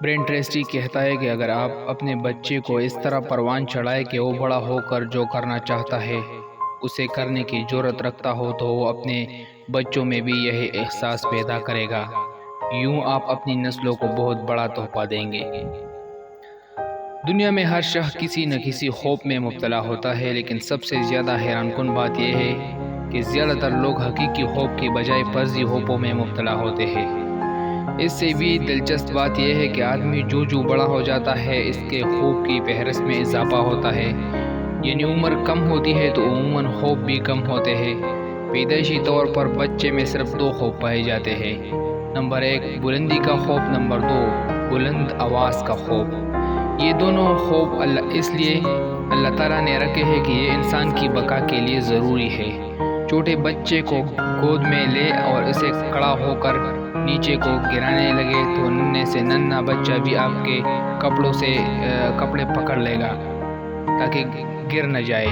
Brain ٹریسٹی کہتا ہے کہ اگر آپ اپنے بچے کو اس طرح پروان چڑھائے کہ وہ بڑا ہو کر جو کرنا چاہتا ہے اسے کرنے کی جرأت رکھتا ہو تو وہ اپنے بچوں میں بھی یہی احساس پیدا کرے گا۔ یوں آپ اپنی نسلوں کو بہت بڑا تحفہ دیں گے۔ دنیا میں ہر شخص کسی نہ کسی خوف میں مبتلا ہوتا ہے، لیکن سب سے زیادہ حیران کن بات یہ ہے کہ زیادہ تر لوگ حقیقی خوف کی بجائے فرضی خوفوں میں مبتلا ہوتے ہیں۔ اس سے بھی دلچسپ بات یہ ہے کہ آدمی جو بڑا ہو جاتا ہے اس کے خوف کی فہرست میں اضافہ ہوتا ہے، یعنی عمر کم ہوتی ہے تو عموماً خوف بھی کم ہوتے ہیں۔ پیدائشی طور پر بچے میں صرف دو خوف پائے جاتے ہیں، نمبر 1 بلندی کا خوف، نمبر 2 بلند آواز کا خوف۔ یہ دونوں خوف اس لیے اللہ تعالیٰ نے رکھے ہیں کہ یہ انسان کی بقا کے لیے ضروری ہے۔ چھوٹے بچے کو گود میں لے اور اسے کھڑا ہو کر نیچے کو گرانے لگے تو ننھے سے ننھا بچہ بھی آپ کے کپڑوں سے کپڑے پکڑ لے گا تاکہ گر نہ جائے۔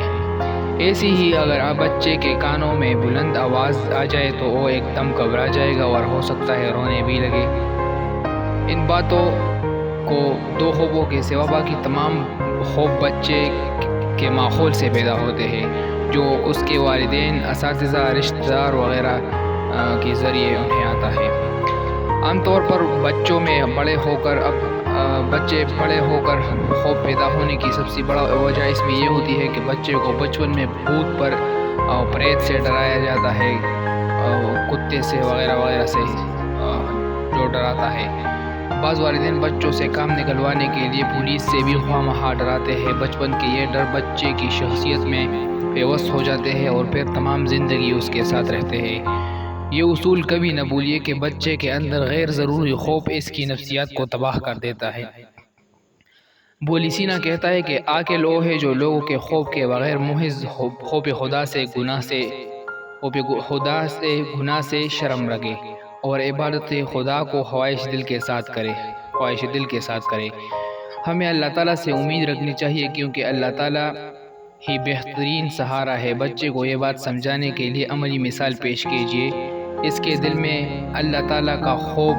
ایسی ہی اگر آپ بچے کے کانوں میں بلند آواز آ جائے تو وہ ایک دم گھبرا جائے گا اور ہو سکتا ہے رونے بھی لگے۔ ان باتوں کو دو خوفوں کے سوا باقی تمام خوف بچے کے ماحول سے پیدا ہوتے ہیں، جو اس کے والدین، اساتذہ، رشتہ دار وغیرہ کے ذریعے انہیں آتا ہے۔ عام طور پر بچے بڑے ہو کر خوف پیدا ہونے کی سب سے بڑا وجہ اس میں یہ ہوتی ہے کہ بچے کو بچپن میں بھوت پر پریت سے ڈرایا جاتا ہے، کتے سے وغیرہ وغیرہ سے جو ڈراتا ہے۔ بعض والدین بچوں سے کام نکلوانے کے لیے پولیس سے بھی خواہ مخواہ ڈراتے ہیں۔ بچپن کے یہ ڈر بچے کی شخصیت میں پیوست ہو جاتے ہیں اور پھر تمام زندگی اس کے ساتھ رہتے ہیں۔ یہ اصول کبھی نہ بھولیے کہ بچے کے اندر غیر ضروری خوف اس کی نفسیات کو تباہ کر دیتا ہے۔ بولی سینا کہتا ہے کہ عاقل وہ ہے جو لوگوں کے خوف کے بغیر محض خوف خدا سے گناہ سے شرم رکھے اور عبادت خدا کو خواہش دل کے ساتھ کرے۔ ہمیں اللہ تعالیٰ سے امید رکھنی چاہیے کیونکہ اللہ تعالیٰ ہی بہترین سہارا ہے۔ بچے کو یہ بات سمجھانے کے لیے عملی مثال پیش کیجیے، اس کے دل میں اللہ تعالیٰ کا خوف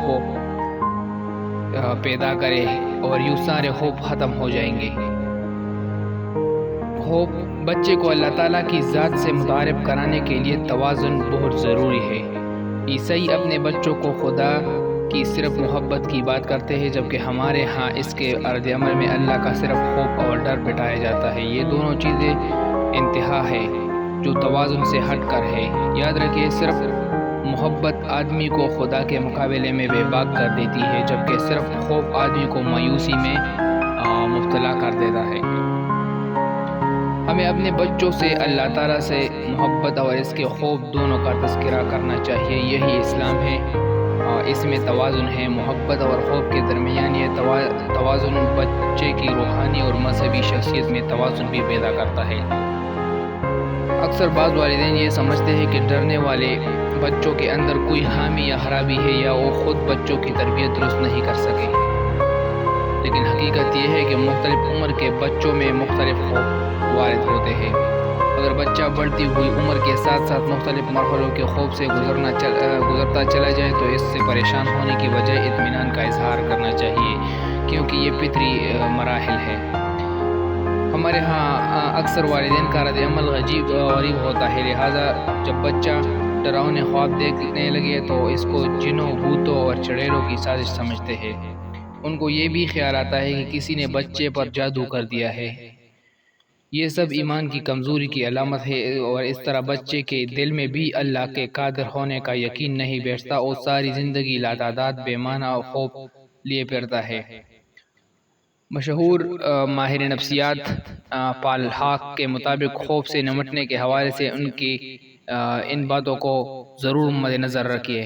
پیدا کرے اور یوں سارے خوف ختم ہو جائیں گے۔ بچے کو اللہ تعالیٰ کی ذات سے متعارف کرانے کے لیے توازن بہت ضروری ہے۔ عیسائی اپنے بچوں کو خدا کی صرف محبت کی بات کرتے ہیں، جبکہ ہمارے ہاں اس کے رد عمل میں اللہ کا صرف خوف اور ڈر بٹھایا جاتا ہے۔ یہ دونوں چیزیں انتہا ہے جو توازن سے ہٹ کر ہے۔ یاد رکھیے، صرف محبت آدمی کو خدا کے مقابلے میں بے باک کر دیتی ہے، جبکہ صرف خوف آدمی کو مایوسی میں مبتلا کر دیتا ہے۔ ہمیں اپنے بچوں سے اللہ تعالیٰ سے محبت اور اس کے خوف دونوں کا تذکرہ کرنا چاہیے۔ یہی اسلام ہے، اس میں توازن ہے۔ محبت اور خوف کے درمیان یہ توازن بچے کی روحانی اور مذہبی شخصیت میں توازن بھی پیدا کرتا ہے۔ اکثر بعض والدین یہ سمجھتے ہیں کہ ڈرنے والے بچوں کے اندر کوئی خامی یا خرابی ہے یا وہ خود بچوں کی تربیت درست نہیں کر سکے، لیکن حقیقت یہ ہے کہ مختلف عمر کے بچوں میں مختلف خوف وارد ہوتے ہیں۔ اگر بچہ بڑھتی ہوئی عمر کے ساتھ ساتھ مختلف مرحلوں کے خوف سے گزرتا چلا جائے تو اس سے پریشان ہونے کی بجائے اطمینان کا اظہار کرنا چاہیے، کیونکہ یہ فطری مراحل ہے۔ ہمارے ہاں اکثر والدین کا رد عمل غریب ہوتا ہے، لہٰذا جب بچہ ڈراؤنے خواب دیکھنے لگے تو اس کو جنوں، بھوتوں اور چڑیلوں کی سازش سمجھتے ہیں۔ ان کو یہ بھی خیال آتا ہے کہ کسی نے بچے پر جادو کر دیا ہے۔ یہ سب ایمان کی کمزوری کی علامت ہے اور اس طرح بچے کے دل میں بھی اللہ کے قادر ہونے کا یقین نہیں بیٹھتا اور ساری زندگی لاتعداد بے معنی خوف لیے پھرتا ہے۔ مشہور ماہر نفسیات پال ہاک کے مطابق خوف سے نمٹنے کے حوالے سے ان باتوں کو ضرور مد نظر رکھیے۔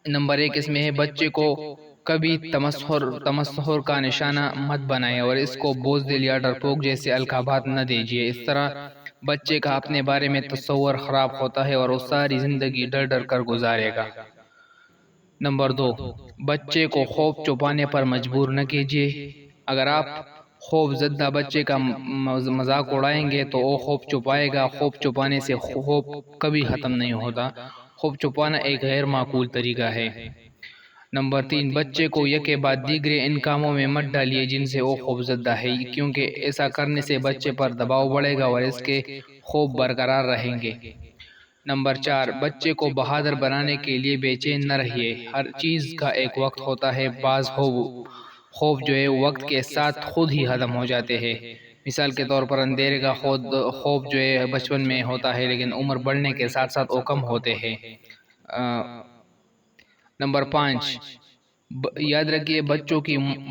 نمبر 1 اس میں ہے، بچے کو کبھی تمسخر کا نشانہ مت بنائیں اور اس کو بزدل یا ڈرپوک جیسے القابات نہ دیجیے۔ اس طرح بچے کا اپنے بارے میں تصور خراب ہوتا ہے اور وہ ساری زندگی ڈر ڈر کر گزارے گا۔ نمبر 2 بچے کو خوف چھپانے پر مجبور نہ کیجیے۔ اگر آپ خوف زدہ بچے کا مذاق اڑائیں گے تو وہ خوف چھپائے گا۔ خوف چھپانے سے خوف کبھی ختم نہیں ہوتا۔ خوف چھپانا ایک غیر معقول طریقہ ہے۔ نمبر 3، بچے کو یکے بعد دیگرے ان کاموں میں مت ڈالیے جن سے وہ خوف زدہ ہے، کیونکہ ایسا کرنے سے بچے پر دباؤ بڑھے گا اور اس کے خوف برقرار رہیں گے۔ نمبر 4، بچے کو بہادر بنانے کے لیے بے چین نہ رہیے۔ ہر چیز کا ایک وقت ہوتا ہے، بعض خوف جو ہے وقت کے ساتھ خود ہی ختم ہو جاتے ہیں۔ مثال کے طور پر اندھیرے کا خوف جو ہے بچپن میں ہوتا ہے لیکن عمر بڑھنے کے ساتھ ساتھ وہ کم ہوتے ہیں۔ نمبر 5، یاد رکھیے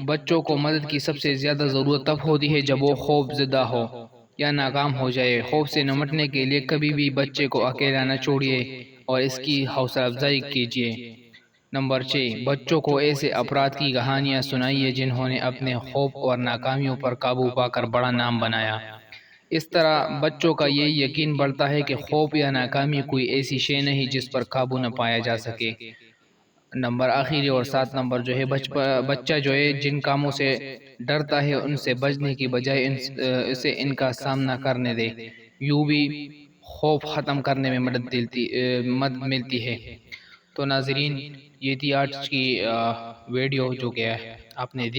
بچوں کو مدد کی سب سے زیادہ ضرورت تب ہوتی ہے جب وہ خوف زدہ ہو یا ناکام ہو جائے۔ خوف سے نمٹنے کے لیے کبھی بھی بچے کو اکیلا نہ چھوڑیے اور اس کی حوصلہ افزائی کیجیے۔ نمبر 6، بچوں کو ایسے افراد کی کہانیاں سنائیے جنہوں نے اپنے خوف اور ناکامیوں پر قابو پا کر بڑا نام بنایا۔ اس طرح بچوں کا یہ یقین بڑھتا ہے کہ خوف یا ناکامی کوئی ایسی شے نہیں جس پر قابو نہ پایا جا سکے۔ نمبر آخری اور 7 نمبر جو ہے بچہ جو ہے جن کاموں سے ڈرتا ہے ان سے بچنے کی بجائے اسے ان کا سامنا کرنے دے، یوں بھی خوف ختم کرنے میں مدد ملتی ہے۔ تو ناظرین، یہ تھی آج کی ویڈیو جو کہ آپ نے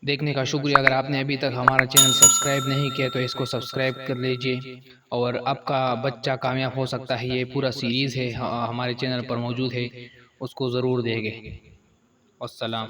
دیکھنے کا شکریہ۔ اگر آپ نے ابھی تک ہمارا چینل سبسکرائب نہیں کیا تو اس کو سبسکرائب کر لیجئے، اور آپ کا بچہ کامیاب ہو سکتا ہے، یہ پورا سیریز ہے ہمارے چینل پر موجود ہے، اس کو ضرور دیں گے۔ والسلام۔